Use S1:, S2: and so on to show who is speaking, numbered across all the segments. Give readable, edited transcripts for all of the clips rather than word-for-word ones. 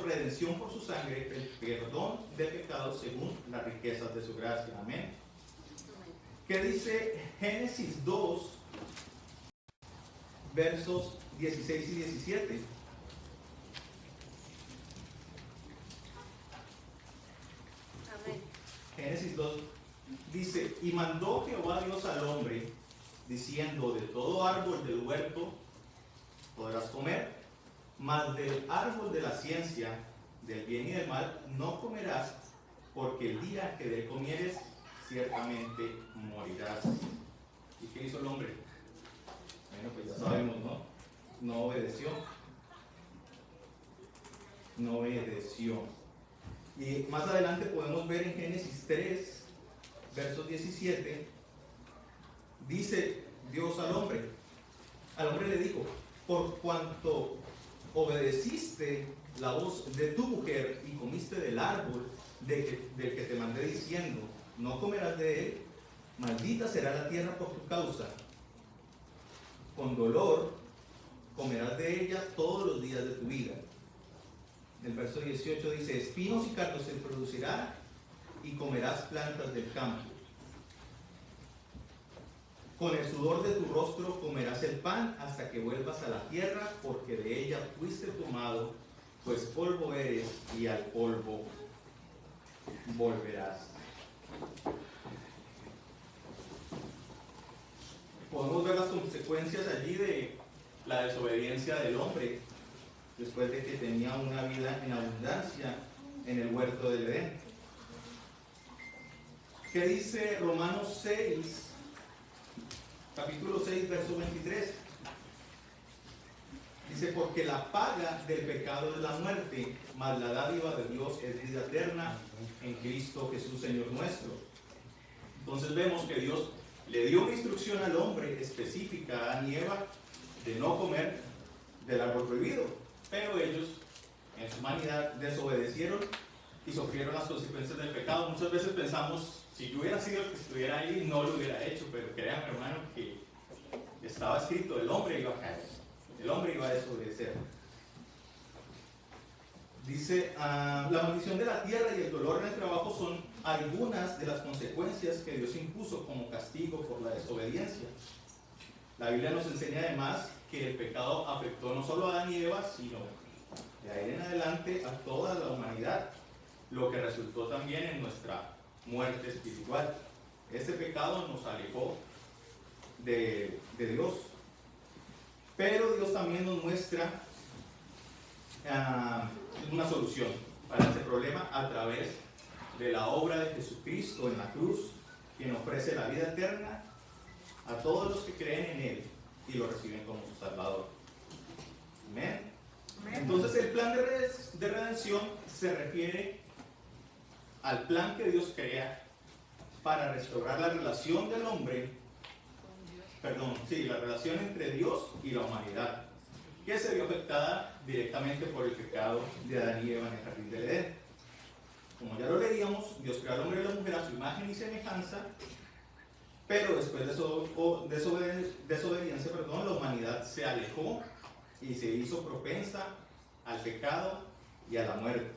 S1: darnos redención por su sangre, el perdón de pecados según las riquezas de su gracia. Amén. ¿Qué dice Génesis 2, versos 16 y 17? Génesis 2 dice: y mandó Jehová Dios al hombre, diciendo: de todo árbol del huerto podrás comer, mas del árbol de la ciencia, del bien y del mal, no comerás, porque el día que de él comieres, ciertamente morirás. ¿Y qué hizo el hombre? Bueno, pues ya sabemos, ¿no? No obedeció. No obedeció. Y más adelante podemos ver en Génesis 3, versos 17, dice Dios al hombre le dijo: por cuanto obedeciste la voz de tu mujer y comiste del árbol del que te mandé diciendo: no comerás de él, maldita será la tierra por tu causa, con dolor comerás de ella todos los días de tu vida. El verso 18 dice: espinos y cardos se producirá, y comerás plantas del campo. Con el sudor de tu rostro comerás el pan hasta que vuelvas a la tierra, porque de ella fuiste tomado, pues polvo eres y al polvo volverás. Podemos ver las consecuencias allí de la desobediencia del hombre, después de que tenía una vida en abundancia en el huerto del Edén. ¿Qué dice Romanos 6, capítulo 6, verso 23? Dice: porque la paga del pecado es la muerte, mas la dádiva de Dios es vida eterna en Cristo Jesús, Señor nuestro. Entonces vemos que Dios le dio una instrucción al hombre específica, a Adán y Eva, de no comer del árbol prohibido, pero ellos en su humanidad desobedecieron y sufrieron las consecuencias del pecado. Muchas veces pensamos: si yo hubiera sido el que estuviera ahí, no lo hubiera hecho, pero créanme, hermano, que estaba escrito: el hombre iba a caer, el hombre iba a desobedecer. Dice: la maldición de la tierra y el dolor en el trabajo son algunas de las consecuencias que Dios impuso como castigo por la desobediencia. La Biblia nos enseña además que el pecado afectó no solo a Adán y Eva, sino de ahí en adelante a toda la humanidad, lo que resultó también en nuestra muerte espiritual. Este pecado nos alejó de Dios, pero Dios también nos muestra una solución para este problema a través de la obra de Jesucristo en la cruz, quien ofrece la vida eterna a todos los que creen en Él y lo reciben como su Salvador. Amén. Entonces el plan de redención se refiere al plan que Dios crea para restaurar la relación del hombre, la relación entre Dios y la humanidad, que se vio afectada directamente por el pecado de Adán y Eva en el jardín del Edén. Como ya lo leíamos, Dios creó al hombre y a la mujer a su imagen y semejanza, pero después de desobediencia, la humanidad se alejó y se hizo propensa al pecado y a la muerte.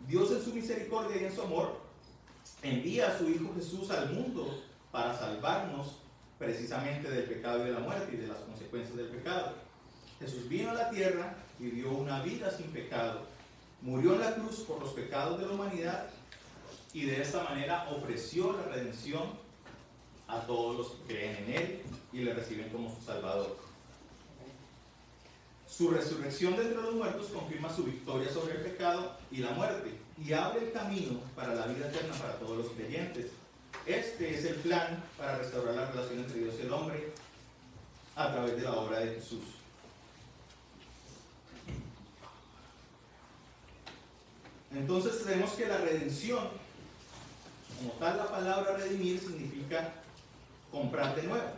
S1: Dios, en su misericordia y en su amor, envía a su Hijo Jesús al mundo para salvarnos precisamente del pecado y de la muerte y de las consecuencias del pecado. Jesús vino a la tierra, vivió una vida sin pecado, murió en la cruz por los pecados de la humanidad y de esta manera ofreció la redención a todos los que creen en Él y le reciben como su Salvador. Su resurrección de entre los muertos confirma su victoria sobre el pecado y la muerte y abre el camino para la vida eterna para todos los creyentes. Este es el plan para restaurar la relación entre Dios y el hombre a través de la obra de Jesús. Entonces tenemos que la redención, como tal, la palabra redimir significa comprar de nuevo.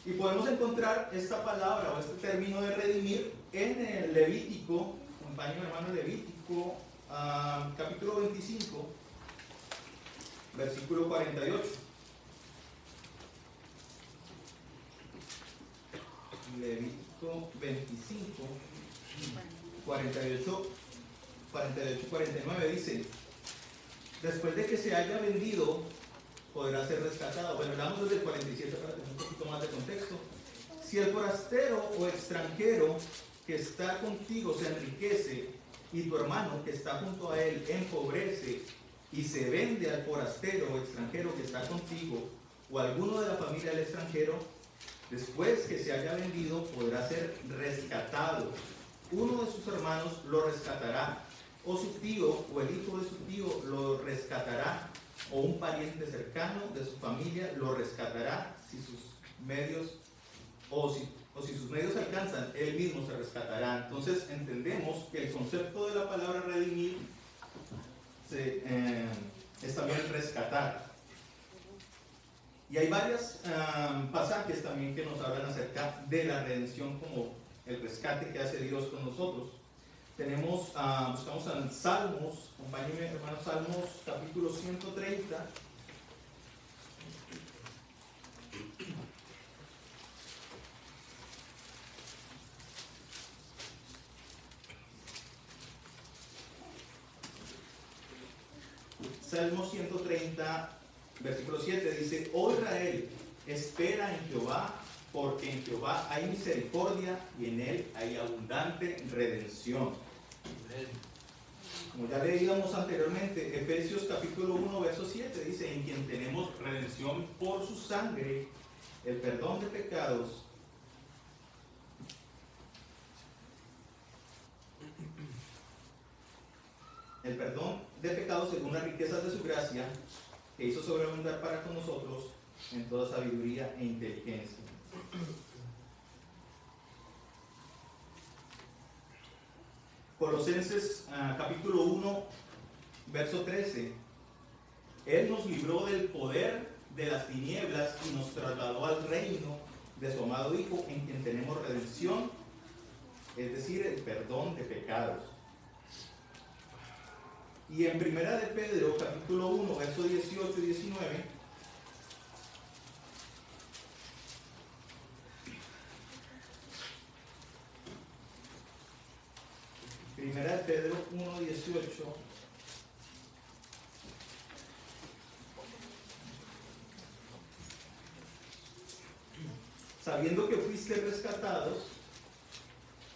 S1: Y podemos encontrar esta palabra o este término de redimir en el Levítico, acompañen hermano, Levítico, capítulo 25, versículo 48. Levítico 25, 48, 49 dice: después de que se haya vendido, podrá ser rescatado. Bueno, hablamos desde el 47 para tener un poquito más de contexto. Si el forastero o extranjero que está contigo se enriquece y tu hermano que está junto a él empobrece y se vende al forastero o extranjero que está contigo o alguno de la familia del extranjero, después que se haya vendido podrá ser rescatado. Uno de sus hermanos lo rescatará, o su tío o el hijo de su tío lo rescatará, o un pariente cercano de su familia lo rescatará si sus medios si sus medios alcanzan, él mismo se rescatará. Entonces entendemos que el concepto de la palabra redimir es también rescatar. Y hay varios pasajes también que nos hablan acerca de la redención como el rescate que hace Dios con nosotros. Tenemos, buscamos en Salmos, acompáñenme hermanos, Salmos capítulo 130. Salmo 130, versículo 7 dice: oh Israel, espera en Jehová, porque en Jehová hay misericordia y en él hay abundante redención. Como ya leíamos anteriormente, Efesios capítulo 1, verso 7 dice: en quien tenemos redención por su sangre, el perdón de pecados. El perdón de pecados según las riquezas de su gracia, que hizo sobreabundar para con nosotros en toda sabiduría e inteligencia. Colosenses capítulo 1, verso 13. Él nos libró del poder de las tinieblas y nos trasladó al reino de su amado Hijo, en quien tenemos redención, es decir, el perdón de pecados. Y en Primera de Pedro, capítulo 1, verso 18 y 19, Primera de Pedro 1, 18, sabiendo que fuisteis rescatados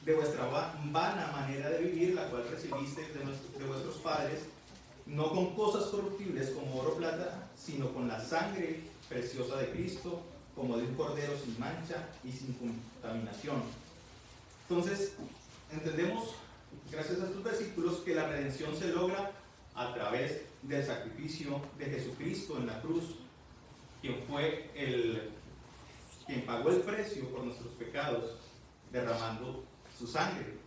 S1: de vuestra vana manera de vivir, la cual recibisteis de vuestros padres, no con cosas corruptibles como oro o plata, sino con la sangre preciosa de Cristo, como de un cordero sin mancha y sin contaminación. Entonces, entendemos, gracias a estos versículos, que la redención se logra a través del sacrificio de Jesucristo en la cruz, quien fue quien pagó el precio por nuestros pecados, derramando su sangre.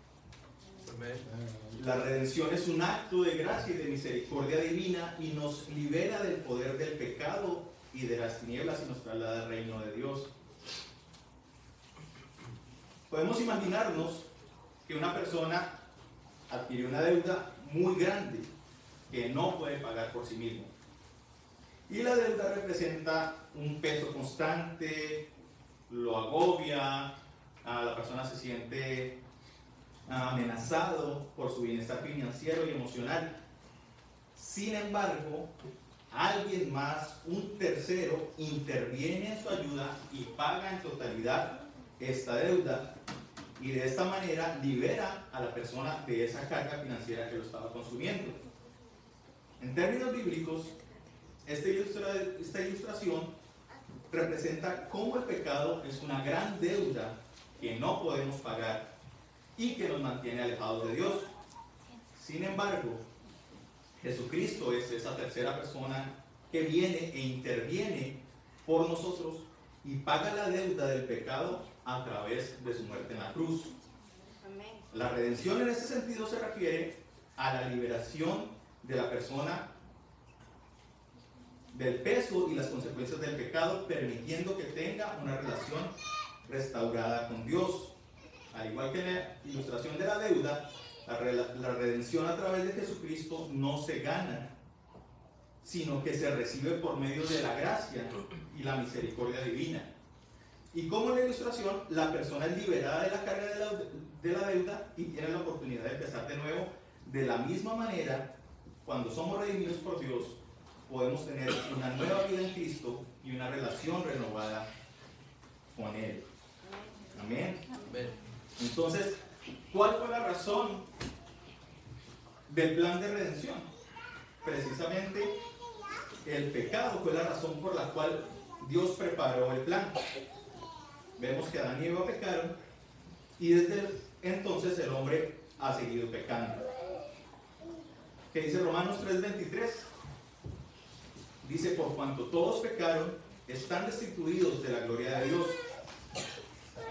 S1: La redención es un acto de gracia y de misericordia divina y nos libera del poder del pecado y de las tinieblas y nos traslada al reino de Dios. Podemos imaginarnos que una persona adquirió una deuda muy grande que no puede pagar por sí mismo. Y la deuda representa un peso constante, lo agobia, la persona se siente amenazado por su bienestar financiero y emocional. Sin embargo, alguien más, un tercero, interviene en su ayuda y paga en totalidad esta deuda, y de esta manera libera a la persona de esa carga financiera que lo estaba consumiendo. En términos bíblicos, esta ilustración representa cómo el pecado es una gran deuda que no podemos pagar y que nos mantiene alejados de Dios. Sin embargo, Jesucristo es esa tercera persona que viene e interviene por nosotros y paga la deuda del pecado a través de su muerte en la cruz. La redención en este sentido se refiere a la liberación de la persona del peso y las consecuencias del pecado, permitiendo que tenga una relación restaurada con Dios. Al igual que en la ilustración de la deuda, la redención a través de Jesucristo no se gana, sino que se recibe por medio de la gracia y la misericordia divina. Y como la ilustración, la persona es liberada de la carga de la deuda y tiene la oportunidad de empezar de nuevo. De la misma manera, cuando somos redimidos por Dios, podemos tener una nueva vida en Cristo y una relación renovada con Él. Amén. Entonces, ¿cuál fue la razón del plan de redención? Precisamente el pecado fue la razón por la cual Dios preparó el plan. Vemos que Adán y Eva pecaron y desde entonces el hombre ha seguido pecando. ¿Qué dice Romanos 3:23? Dice, por cuanto todos pecaron, están destituidos de la gloria de Dios.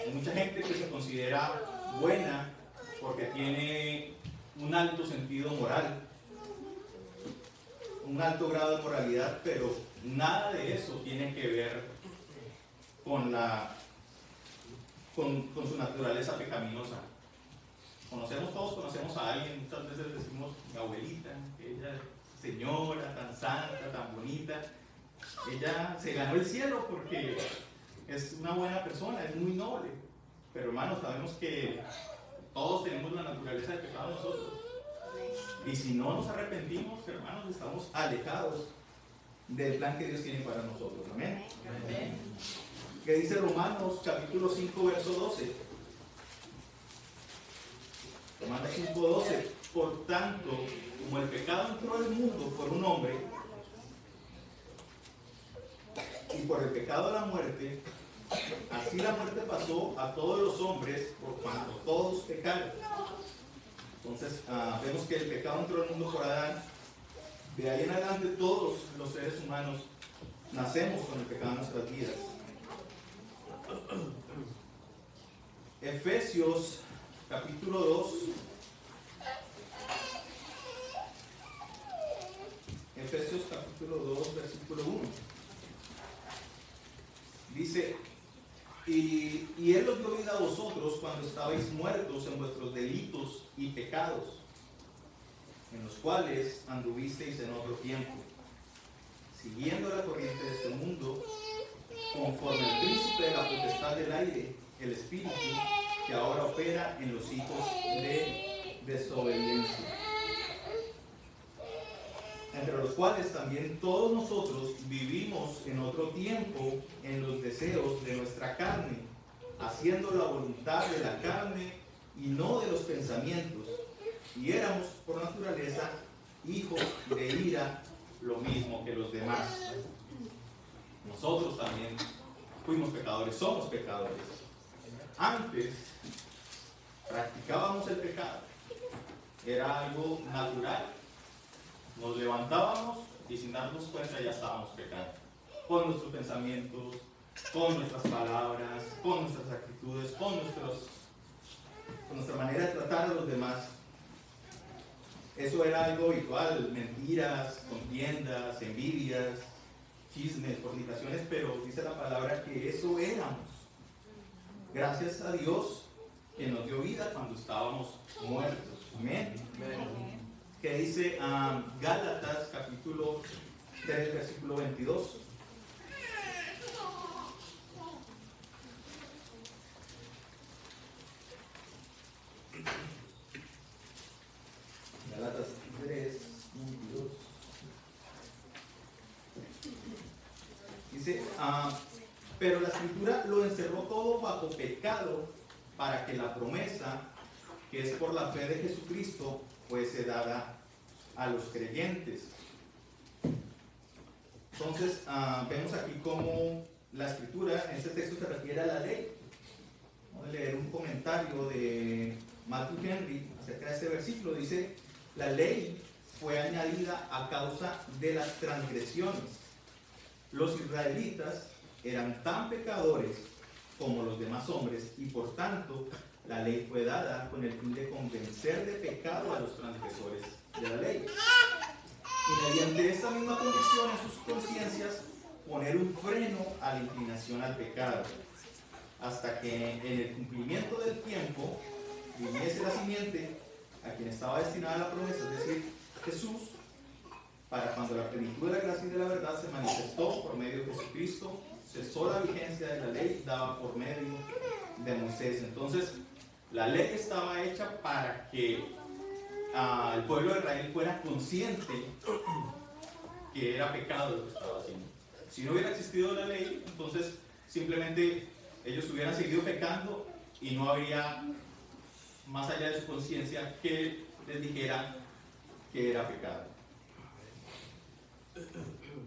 S1: Hay mucha gente que se considera buena porque tiene un alto sentido moral, un alto grado de moralidad, pero nada de eso tiene que ver con su naturaleza pecaminosa. Todos conocemos a alguien, muchas veces decimos, mi abuelita, ella señora, tan santa, tan bonita, ella se ganó el cielo porque es una buena persona, es muy noble. Pero hermanos, sabemos que todos tenemos la naturaleza de pecado nosotros. Y si no nos arrepentimos, hermanos, estamos alejados del plan que Dios tiene para nosotros. Amén. Amén. ¿Qué dice Romanos capítulo 5, verso 12? Romanos 5, 12. Por tanto, como el pecado entró al mundo por un hombre, y por el pecado la muerte, así la muerte pasó a todos los hombres por cuanto todos pecaron. Entonces, vemos que el pecado entró al mundo por Adán. De ahí en adelante todos los seres humanos nacemos con el pecado en nuestras vidas. Efesios capítulo 2. Efesios capítulo 2, versículo 1. Dice, y Él os dio vida a vosotros cuando estabais muertos en vuestros delitos y pecados, en los cuales anduvisteis en otro tiempo, siguiendo la corriente de este mundo, conforme al príncipe de la potestad del aire, el espíritu que ahora opera en los hijos de desobediencia, entre los cuales también todos nosotros vivimos en otro tiempo en los deseos de nuestra carne, haciendo la voluntad de la carne y no de los pensamientos, y éramos por naturaleza hijos de ira, lo mismo que los demás. Nosotros también fuimos pecadores, somos pecadores. Antes practicábamos el pecado, era algo natural. Nos levantábamos y sin darnos cuenta ya estábamos pecando. Con nuestros pensamientos, con nuestras palabras, con nuestras actitudes, con nuestra manera de tratar a los demás. Eso era algo habitual, mentiras, contiendas, envidias, chismes, fornicaciones, pero dice la palabra que eso éramos. Gracias a Dios que nos dio vida cuando estábamos muertos. Amén. Amén. Que dice Gálatas capítulo 3, versículo 22. Gálatas 3, 22. Dice, pero la escritura lo encerró todo bajo pecado para que la promesa, que es por la fe de Jesucristo, fuese dada a los creyentes. Entonces, vemos aquí cómo la escritura en este texto se refiere a la ley. Vamos a leer un comentario de Matthew Henry acerca de este versículo. Dice, la ley fue añadida a causa de las transgresiones. Los israelitas eran tan pecadores como los demás hombres y por tanto la ley fue dada con el fin de convencer de pecado a los transgresores de la ley. Y mediante esta misma convicción en sus conciencias, poner un freno a la inclinación al pecado, hasta que en el cumplimiento del tiempo viniese la simiente a quien estaba destinada la promesa, es decir, Jesús, para cuando la plenitud de la gracia y de la verdad se manifestó por medio de Jesucristo, cesó la vigencia de la ley dada por medio de Moisés. Entonces, la ley estaba hecha para que el pueblo de Israel fuera consciente que era pecado lo que estaba haciendo. Si no hubiera existido la ley, entonces simplemente ellos hubieran seguido pecando y no habría, más allá de su conciencia, que les dijera que era pecado.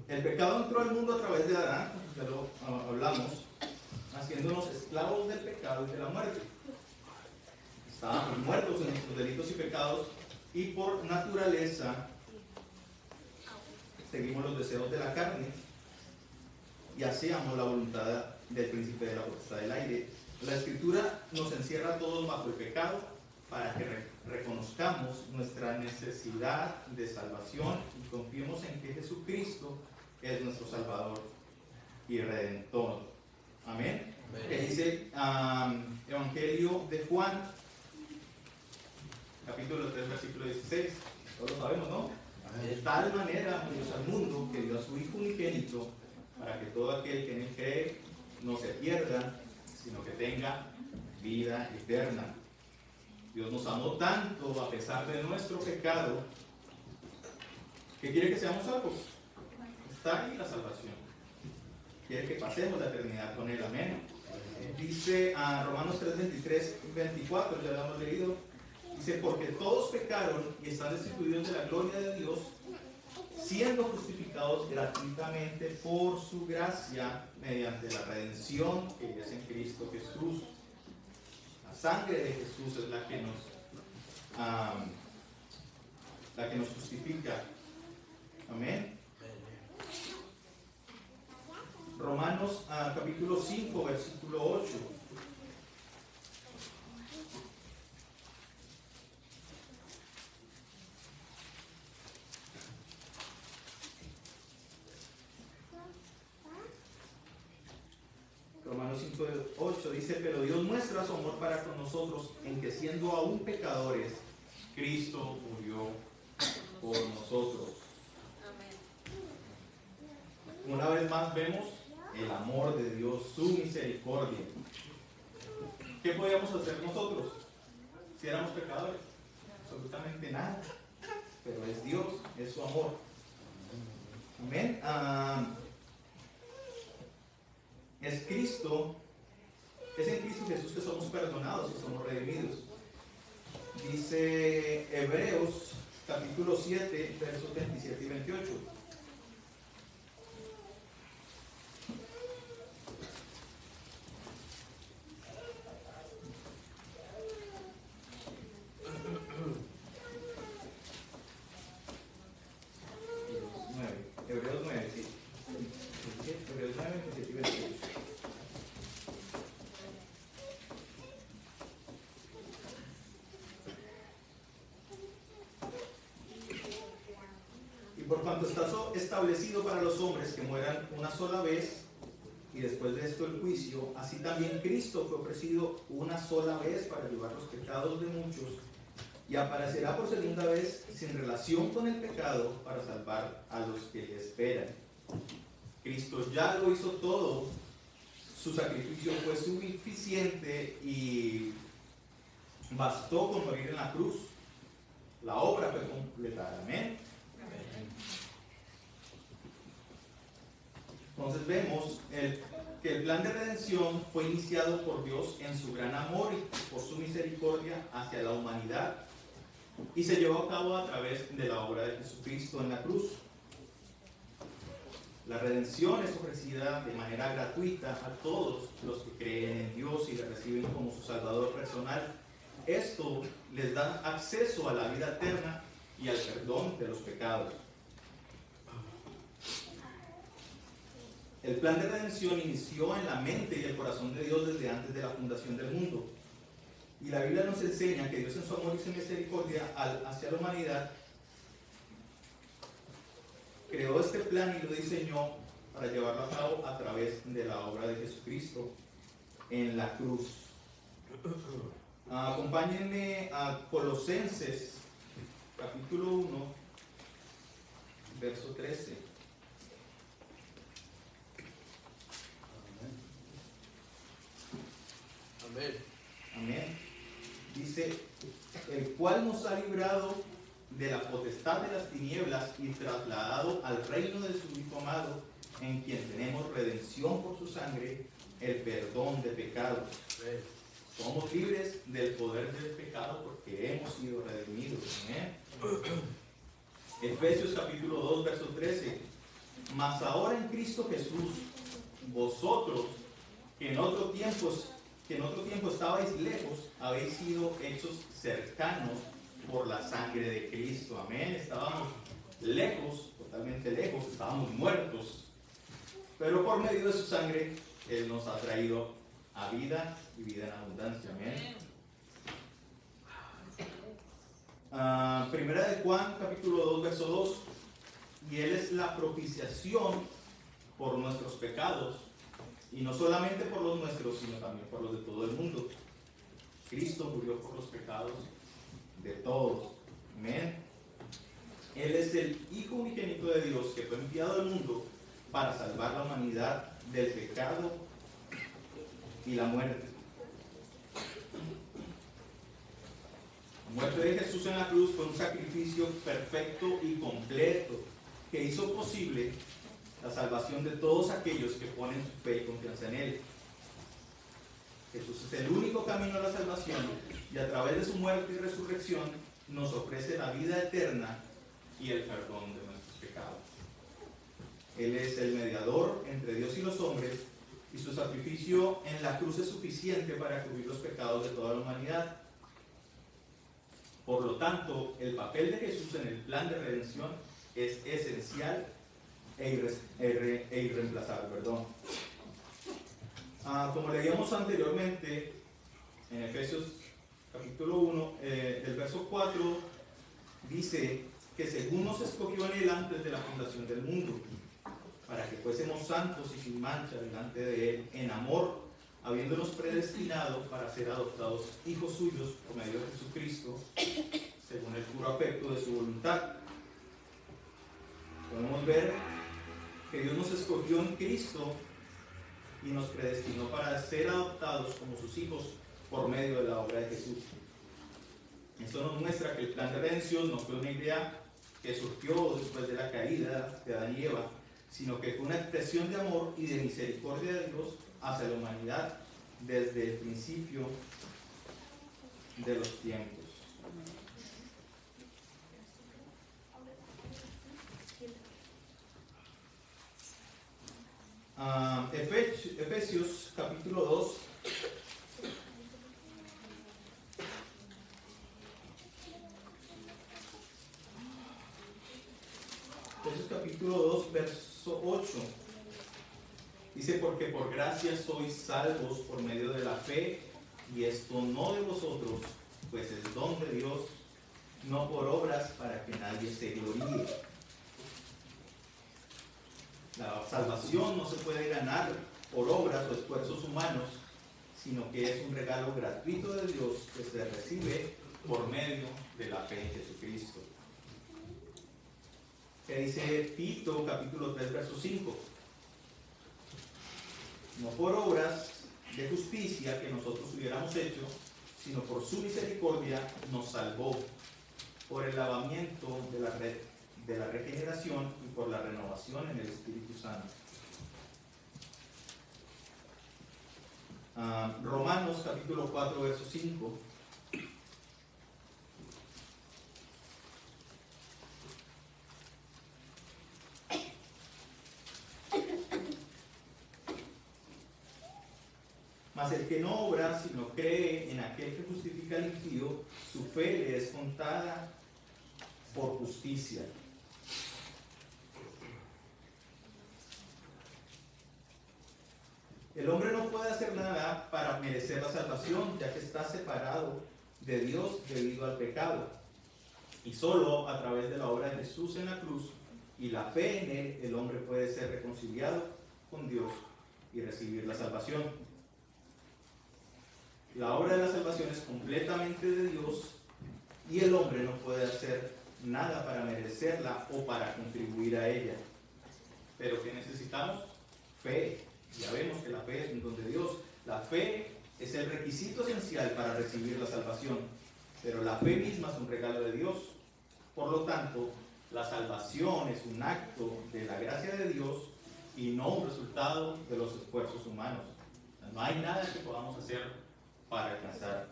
S1: El pecado entró al mundo a través de Adán, ya lo hablamos, haciéndonos esclavos del pecado y de la muerte. Estábamos muertos en nuestros delitos y pecados y por naturaleza seguimos los deseos de la carne y hacíamos la voluntad del príncipe de la potestad del aire. La Escritura nos encierra a todos bajo el pecado para que reconozcamos nuestra necesidad de salvación y confiemos en que Jesucristo es nuestro Salvador y Redentor. Amén. Que dice Evangelio de Juan, capítulo 3, versículo 16. Todos lo sabemos, ¿no? De tal manera amó Dios al mundo que dio a su Hijo unigénito para que todo aquel que en él cree no se pierda, sino que tenga vida eterna. Dios nos amó tanto a pesar de nuestro pecado que quiere que seamos salvos. Está ahí la salvación. Quiere que pasemos la eternidad con Él. Amén. Dice a Romanos 3, 23, 24, ya lo hemos leído. Dice, porque todos pecaron y están destituidos de la gloria de Dios, siendo justificados gratuitamente por su gracia mediante la redención que es en Cristo Jesús. La sangre de Jesús es la que nos justifica. Amén. Romanos capítulo 5, versículo 8. Romanos 5, 8 dice, pero Dios muestra su amor para con nosotros en que siendo aún pecadores, Cristo murió por nosotros. Una vez más vemos el amor de Dios, su misericordia. ¿Qué podíamos hacer nosotros si éramos pecadores? Absolutamente nada. Pero es Dios, es su amor. Amén. Es en Cristo Jesús que somos perdonados y somos redimidos. Dice Hebreos capítulo 7, versos 27 y 28. Hebreos 9, sí. Hebreos 9, 27 y 28. Y por cuanto está establecido para los hombres que mueran una sola vez, y después de esto el juicio, así también Cristo fue ofrecido una sola vez para llevar los pecados de muchos, y aparecerá por segunda vez sin relación con el pecado para salvar a los que le esperan. Cristo ya lo hizo todo, su sacrificio fue suficiente y bastó con morir en la cruz. La obra fue completada. Amén. Entonces vemos que el plan de redención fue iniciado por Dios en su gran amor y por su misericordia hacia la humanidad y se llevó a cabo a través de la obra de Jesucristo en la cruz. La redención es ofrecida de manera gratuita a todos los que creen en Dios y le reciben como su Salvador personal. Esto les da acceso a la vida eterna y al perdón de los pecados. El plan de redención inició en la mente y el corazón de Dios desde antes de la fundación del mundo. Y la Biblia nos enseña que Dios en su amor y su misericordia hacia la humanidad creó este plan y lo diseñó para llevarlo a cabo a través de la obra de Jesucristo en la cruz. Acompáñenme a Colosenses, capítulo 1, verso 13. Amén. Dice, el cual nos ha librado de la potestad de las tinieblas y trasladado al reino de su Hijo amado, en quien tenemos redención por su sangre, el perdón de pecados. Somos libres del poder del pecado porque hemos sido redimidos. Amén. Efesios capítulo 2, verso 13. Mas ahora en Cristo Jesús, vosotros que en otro tiempo estabais lejos, habéis sido hechos cercanos por la sangre de Cristo. Amén. Estábamos lejos, totalmente lejos, estábamos muertos. Pero por medio de su sangre, Él nos ha traído a vida y vida en abundancia. Amén. Primera de Juan, capítulo 2, verso 2. Y Él es la propiciación por nuestros pecados. Y no solamente por los nuestros, sino también por los de todo el mundo. Cristo murió por los pecados de todos. Amén. Él es el Hijo unigénito de Dios que fue enviado al mundo para salvar la humanidad del pecado y la muerte. La muerte de Jesús en la cruz fue un sacrificio perfecto y completo que hizo posible la salvación de todos aquellos que ponen su fe y confianza en Él. Jesús es el único camino a la salvación y a través de su muerte y resurrección nos ofrece la vida eterna y el perdón de nuestros pecados. Él es el mediador entre Dios y los hombres y su sacrificio en la cruz es suficiente para cubrir los pecados de toda la humanidad. Por lo tanto, el papel de Jesús en el plan de redención es esencial e irreemplazable. Como leíamos anteriormente en Efesios capítulo 1, el verso 4 dice que según nos escogió en Él antes de la fundación del mundo, para que fuésemos santos y sin mancha delante de Él, en amor, habiéndonos predestinado para ser adoptados hijos suyos por medio de Jesucristo, según el puro afecto de su voluntad. Podemos ver que Dios nos escogió en Cristo y nos predestinó para ser adoptados como sus hijos por medio de la obra de Jesús. Esto nos muestra que el plan de redención no fue una idea que surgió después de la caída de Adán y Eva, sino que fue una expresión de amor y de misericordia de Dios hacia la humanidad desde el principio de los tiempos. Efesios capítulo 2. Efesios capítulo 2, verso 8. Dice, porque por gracia sois salvos por medio de la fe, y esto no de vosotros, pues es don de Dios, no por obras para que nadie se gloríe. La salvación no se puede ganar por obras o esfuerzos humanos, sino que es un regalo gratuito de Dios que se recibe por medio de la fe en Jesucristo. Que dice Tito capítulo 3 verso 5. No por obras de justicia que nosotros hubiéramos hecho, sino por su misericordia nos salvó, por el lavamiento de la regeneración y por la renovación en el Espíritu Santo. Romanos capítulo 4 verso 5. Mas el que no obra, sino cree en aquel que justifica al impío, su fe le es contada por justicia. El hombre no puede hacer nada para merecer la salvación, ya que está separado de Dios debido al pecado. Y solo a través de la obra de Jesús en la cruz y la fe en Él, el hombre puede ser reconciliado con Dios y recibir la salvación. La obra de la salvación es completamente de Dios y el hombre no puede hacer nada para merecerla o para contribuir a ella. Pero ¿qué necesitamos? Fe. Ya vemos que la fe es un don de Dios. La fe es el requisito esencial para recibir la salvación, pero la fe misma es un regalo de Dios. Por lo tanto, la salvación es un acto de la gracia de Dios y no un resultado de los esfuerzos humanos. No hay nada que podamos hacer para alcanzar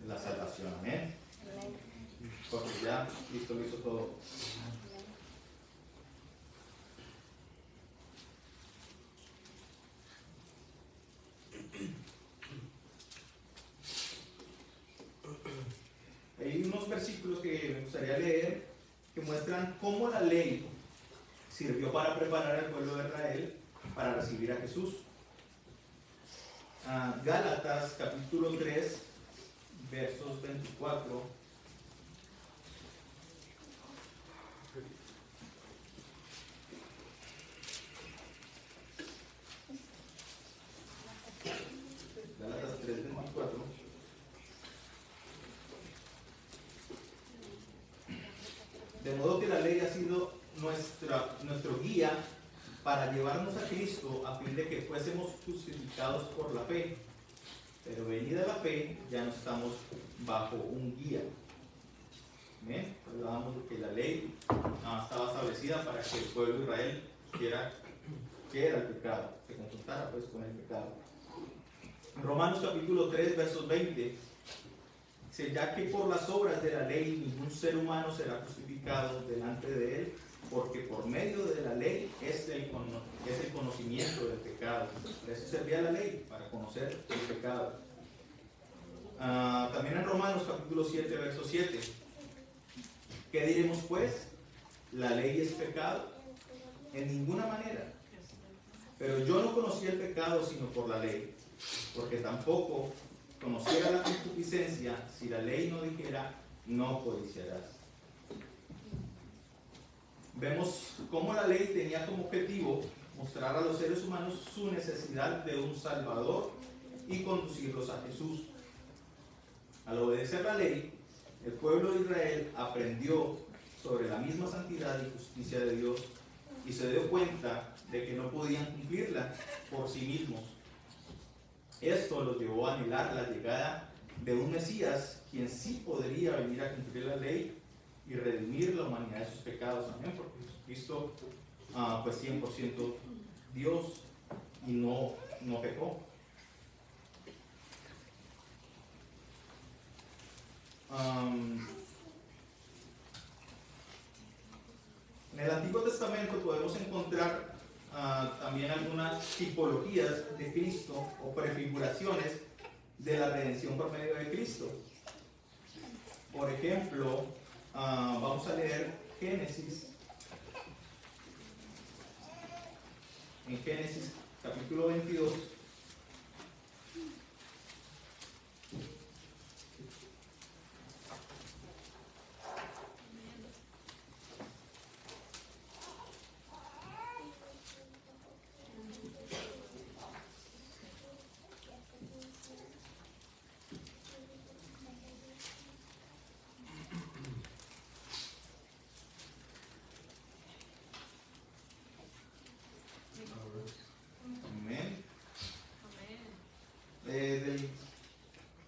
S1: la salvación. Amén. Porque ya Cristo lo hizo todo. Hay unos versículos que me gustaría leer que muestran cómo la ley sirvió para preparar al pueblo de Israel para recibir a Jesús. Gálatas capítulo 3, versos 24. Gálatas 3, 24. De modo que la ley ha sido nuestro guía para llevarnos a Cristo a fin de que fuésemos justificados por la fe. Pero venida la fe, ya no estamos bajo un guía. ¿Ven? Hablábamos de que la ley estaba establecida para que el pueblo de Israel supiera qué era el pecado, se confrontara pues con el pecado. En Romanos capítulo 3, versos 20, dice: ya que por las obras de la ley ningún ser humano será justificado delante de él, porque por medio de la ley es el conocimiento del pecado. Para eso servía la ley, para conocer el pecado. También en Romanos capítulo 7, verso 7. ¿Qué diremos pues? ¿La ley es pecado? En ninguna manera. Pero yo no conocía el pecado sino por la ley, porque tampoco conociera la concupiscencia si la ley no dijera: no codiciarás. Vemos cómo la ley tenía como objetivo mostrar a los seres humanos su necesidad de un Salvador y conducirlos a Jesús. Al obedecer la ley, el pueblo de Israel aprendió sobre la misma santidad y justicia de Dios y se dio cuenta de que no podían cumplirla por sí mismos. Esto los llevó a anhelar la llegada de un Mesías, quien sí podría venir a cumplir la ley y redimir la humanidad de sus pecados. Amén. Porque Jesucristo fue 100% Dios y no pecó. En el Antiguo Testamento podemos encontrar también algunas tipologías de Cristo o prefiguraciones de la redención por medio de Cristo. Por ejemplo, vamos a leer Génesis. En Génesis capítulo 22.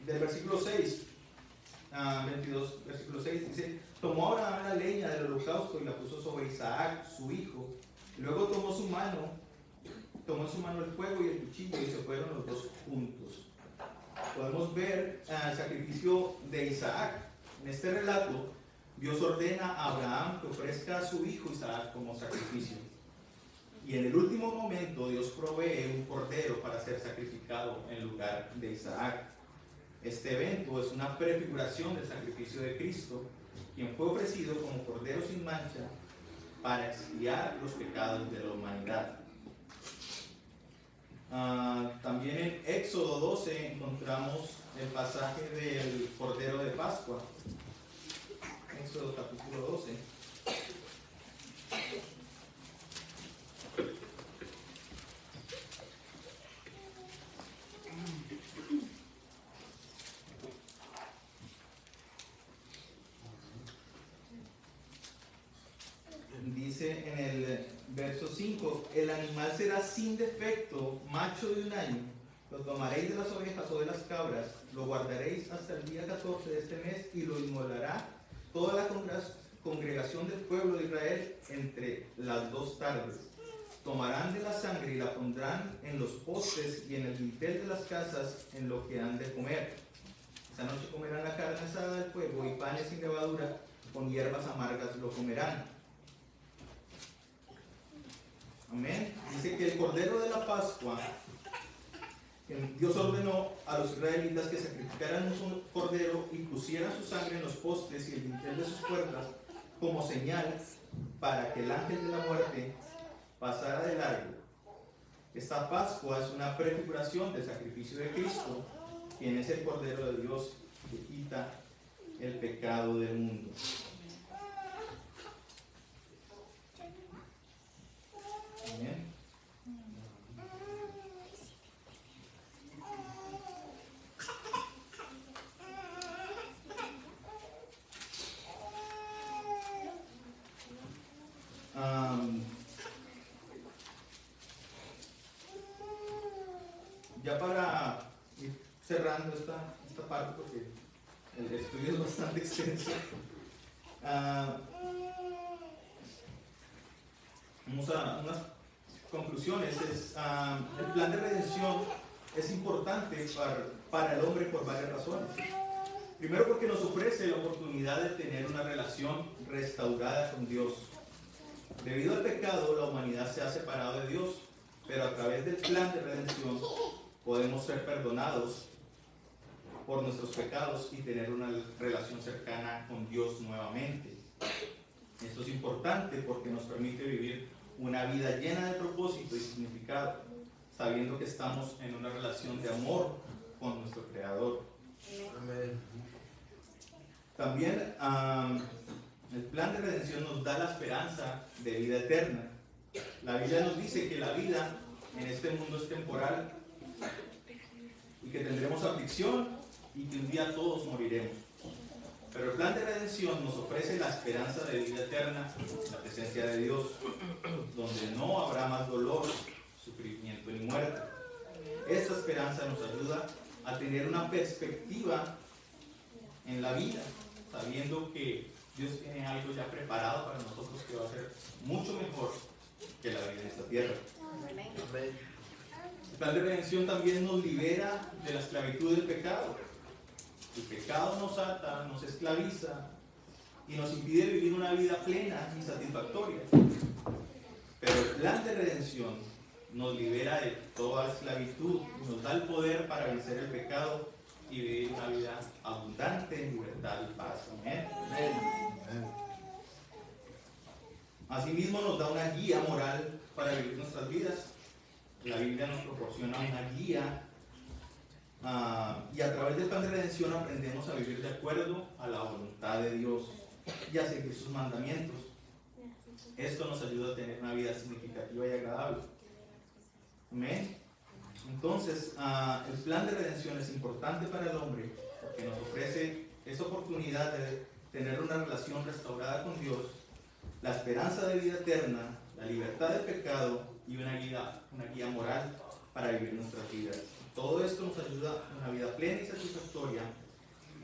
S1: Del versículo 6, 22, versículo 6 dice: tomó Abraham la leña del holocausto y la puso sobre Isaac, su hijo. Luego tomó en su mano el fuego y el cuchillo y se fueron los dos juntos. Podemos ver el sacrificio de Isaac. En este relato, Dios ordena a Abraham que ofrezca a su hijo Isaac como sacrificio. Y en el último momento Dios provee un cordero para ser sacrificado en lugar de Isaac. Este evento es una prefiguración del sacrificio de Cristo, quien fue ofrecido como cordero sin mancha para expiar los pecados de la humanidad. También en Éxodo 12 encontramos el pasaje del cordero de Pascua. Éxodo capítulo 12. Dice en el verso 5: el animal será sin defecto, macho de un año. Lo tomaréis de las ovejas o de las cabras, lo guardaréis hasta el día 14 de este mes y lo inmolará toda la congregación del pueblo de Israel entre las 2 tardes. Tomarán de la sangre y la pondrán en los postes y en el dintel de las casas en lo que han de comer. Esa noche comerán la carne asada del fuego y panes sin levadura, con hierbas amargas lo comerán. Amén. Dice que el cordero de la Pascua, Dios ordenó a los israelitas que sacrificaran un cordero y pusieran su sangre en los postes y el dintel de sus puertas como señal para que el ángel de la muerte pasara de largo. Esta Pascua es una prefiguración del sacrificio de Cristo, quien es el Cordero de Dios que quita el pecado del mundo. Amén. Ya para ir cerrando esta parte, porque el estudio es bastante extenso, vamos a unas conclusiones. El plan de redención es importante para el hombre por varias razones. Primero, porque nos ofrece la oportunidad de tener una relación restaurada con Dios. Debido al pecado, la humanidad se ha separado de Dios, pero a través del plan de redención podemos ser perdonados por nuestros pecados y tener una relación cercana con Dios nuevamente. Esto es importante porque nos permite vivir una vida llena de propósito y significado, sabiendo que estamos en una relación de amor con nuestro Creador. Amén. También el plan de redención nos da la esperanza de vida eterna. La Biblia nos dice que la vida en este mundo es temporal y que tendremos aflicción y que un día todos moriremos. Pero el plan de redención nos ofrece la esperanza de vida eterna en la presencia de Dios, donde no habrá más dolor, sufrimiento ni muerte. Esta esperanza nos ayuda a tener una perspectiva en la vida, sabiendo que Dios tiene algo ya preparado para nosotros que va a ser mucho mejor que la vida en esta tierra. Amén. El plan de redención también nos libera de la esclavitud del pecado. El pecado nos ata, nos esclaviza y nos impide vivir una vida plena y satisfactoria. Pero el plan de redención nos libera de toda esclavitud, nos da el poder para vencer el pecado y vivir una vida abundante en libertad y paz. Amén. Amén. Asimismo nos da una guía moral para vivir nuestras vidas. La Biblia nos proporciona una guía y a través del plan de redención aprendemos a vivir de acuerdo a la voluntad de Dios y a seguir sus mandamientos. Esto nos ayuda a tener una vida significativa y agradable. Amén. Entonces, el plan de redención es importante para el hombre porque nos ofrece esa oportunidad de tener una relación restaurada con Dios, la esperanza de vida eterna, la libertad del pecado y una guía moral para vivir nuestras vidas. Todo esto nos ayuda a una vida plena y satisfactoria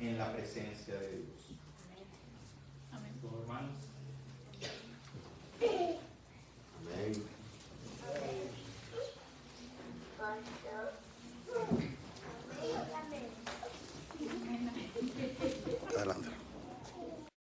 S1: en la presencia de Dios. Amén. Hermanos. Amén.